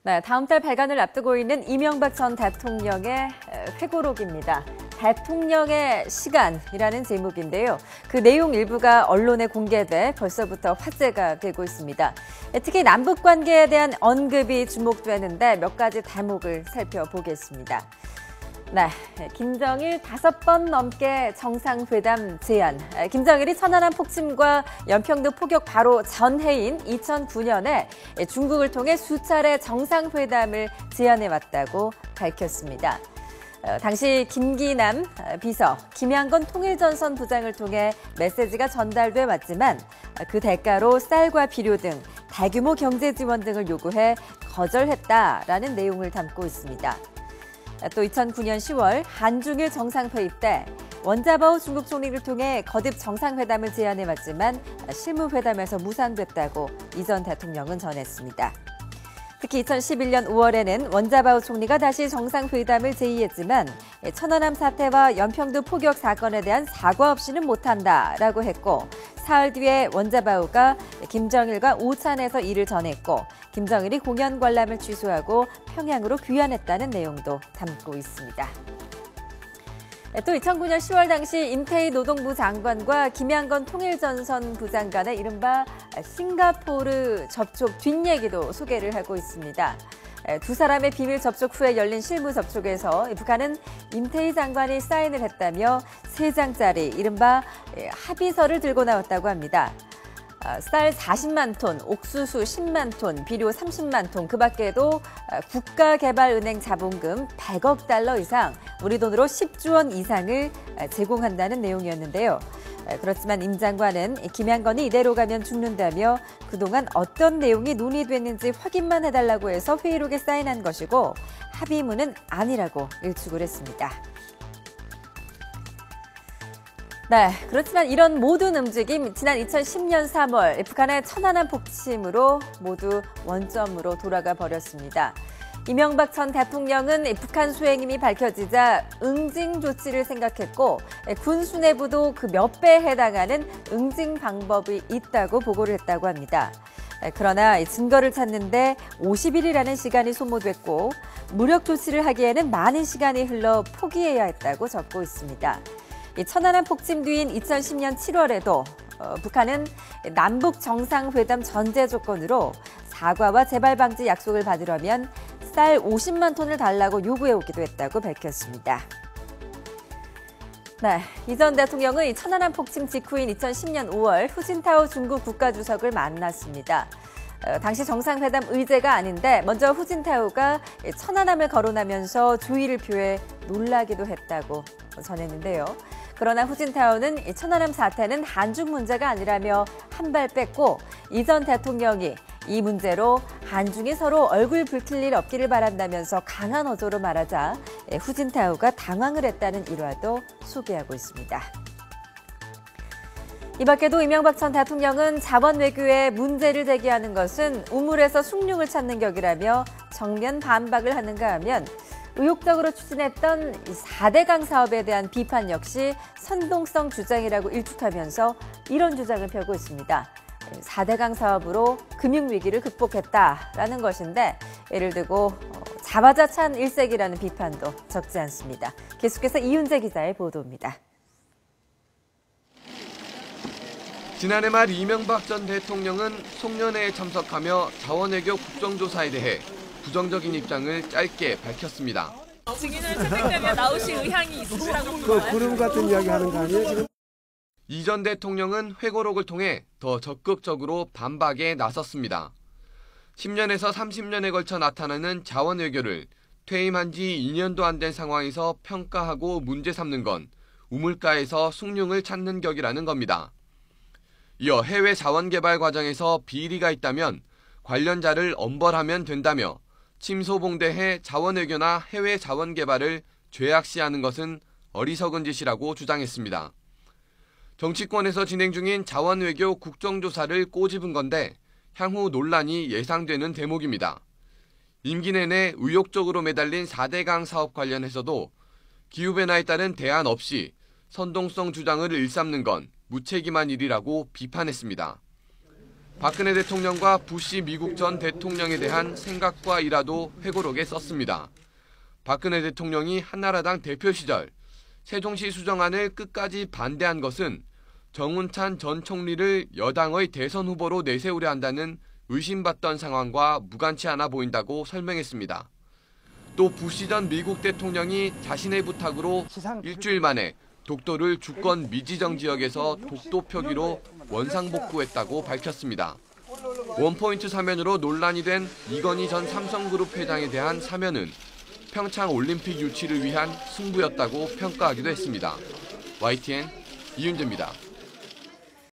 네, 다음 달 발간을 앞두고 있는 이명박 전 대통령의 회고록입니다. 대통령의 시간이라는 제목인데요. 그 내용 일부가 언론에 공개돼 벌써부터 화제가 되고 있습니다. 특히 남북 관계에 대한 언급이 주목되는데 몇 가지 대목을 살펴보겠습니다. 네, 김정일 5번 넘게 정상회담 제안. 김정일이 천안함 폭침과 연평도 포격 바로 전해인 2009년에 중국을 통해 수차례 정상회담을 제안해왔다고 밝혔습니다. 당시 김기남 비서, 김양건 통일전선 부장을 통해 메시지가 전달돼 왔지만 그 대가로 쌀과 비료 등 대규모 경제 지원 등을 요구해 거절했다라는 내용을 담고 있습니다. 또 2009년 10월 한중일 정상회의 때 원자바오 중국 총리를 통해 거듭 정상회담을 제안해왔지만 실무회담에서 무산됐다고 이 전 대통령은 전했습니다. 특히 2011년 5월에는 원자바오 총리가 다시 정상회담을 제의했지만 천안함 사태와 연평도 포격 사건에 대한 사과 없이는 못한다라고 했고 사흘 뒤에 원자바오가 김정일과 오찬에서 이를 전했고 김정일이 공연 관람을 취소하고 평양으로 귀환했다는 내용도 담고 있습니다. 또 2009년 10월 당시 임태희 노동부 장관과 김양건 통일전선 부장 간의 이른바 싱가포르 접촉 뒷얘기도 소개를 하고 있습니다. 두 사람의 비밀 접촉 후에 열린 실무 접촉에서 북한은 임태희 장관이 사인을 했다며 3장짜리 이른바 합의서를 들고 나왔다고 합니다. 쌀 40만 톤, 옥수수 10만 톤, 비료 30만 톤, 그 밖에도 국가개발은행 자본금 100억 달러 이상, 우리 돈으로 10조 원 이상을 제공한다는 내용이었는데요. 그렇지만 임 장관은 김양건이 이대로 가면 죽는다며 그동안 어떤 내용이 논의됐는지 확인만 해달라고 해서 회의록에 사인한 것이고 합의문은 아니라고 일축을 했습니다. 네, 그렇지만 이런 모든 움직임 지난 2010년 3월 북한의 천안함 폭침으로 모두 원점으로 돌아가 버렸습니다. 이명박 전 대통령은 북한 수행임이 밝혀지자 응징 조치를 생각했고 군 수뇌부도 그 몇 배에 해당하는 응징 방법이 있다고 보고를 했다고 합니다. 그러나 증거를 찾는데 50일이라는 시간이 소모됐고 무력 조치를 하기에는 많은 시간이 흘러 포기해야 했다고 적고 있습니다. 천안함 폭침 뒤인 2010년 7월에도 북한은 남북 정상회담 전제 조건으로 사과와 재발 방지 약속을 받으려면 쌀 50만 톤을 달라고 요구해오기도 했다고 밝혔습니다. 네, 이 전 대통령은 천안함 폭침 직후인 2010년 5월 후진타오 중국 국가주석을 만났습니다. 당시 정상회담 의제가 아닌데 먼저 후진타오가 천안함을 거론하면서 주의를 표해 놀라기도 했다고 전했는데요. 그러나 후진타오는 천안함 사태는 한중 문제가 아니라며 한 발 뺐고 이 전 대통령이 이 문제로 한중이 서로 얼굴 붉힐 일 없기를 바란다면서 강한 어조로 말하자 후진타오가 당황을 했다는 일화도 소개하고 있습니다. 이 밖에도 이명박 전 대통령은 자원 외교에 문제를 제기하는 것은 우물에서 숭늉을 찾는 격이라며 정면 반박을 하는가 하면 의욕적으로 추진했던 4대강 사업에 대한 비판 역시 선동성 주장이라고 일축하면서 이런 주장을 펴고 있습니다. 4대강 사업으로 금융위기를 극복했다라는 것인데 예를 들고 자화자찬 일색이라는 비판도 적지 않습니다. 계속해서 이윤재 기자의 보도입니다. 지난해 말 이명박 전 대통령은 송년회에 참석하며 자원외교 국정조사에 대해 부정적인 입장을 짧게 밝혔습니다. 증인을 채택되면 나오실 의향이 있으시다고 보나요? 구름 같은 이야기 하는 거 아니에요, 지금? 이 전 대통령은 회고록을 통해 더 적극적으로 반박에 나섰습니다. 10년에서 30년에 걸쳐 나타나는 자원외교를 퇴임한 지 2년도 안 된 상황에서 평가하고 문제 삼는 건 우물가에서 숭늉을 찾는 격이라는 겁니다. 이어 해외 자원개발 과정에서 비리가 있다면 관련자를 엄벌하면 된다며 침소봉대해 자원외교나 해외 자원개발을 죄악시하는 것은 어리석은 짓이라고 주장했습니다. 정치권에서 진행 중인 자원외교 국정조사를 꼬집은 건데 향후 논란이 예상되는 대목입니다. 임기 내내 의욕적으로 매달린 4대강 사업 관련해서도 기후변화에 따른 대안 없이 선동성 주장을 일삼는 건 무책임한 일이라고 비판했습니다. 박근혜 대통령과 부시 미국 전 대통령에 대한 생각과 일화도 회고록에 썼습니다. 박근혜 대통령이 한나라당 대표 시절 세종시 수정안을 끝까지 반대한 것은 정운찬 전 총리를 여당의 대선 후보로 내세우려 한다는 의심받던 상황과 무관치 않아 보인다고 설명했습니다. 또 부시 전 미국 대통령이 자신의 부탁으로 일주일 만에 독도를 주권 미지정 지역에서 독도 표기로 원상복구했다고 밝혔습니다. 원포인트 사면으로 논란이 된 이건희 전 삼성그룹 회장에 대한 사면은 평창 올림픽 유치를 위한 승부였다고 평가하기도 했습니다. YTN 이윤재입니다.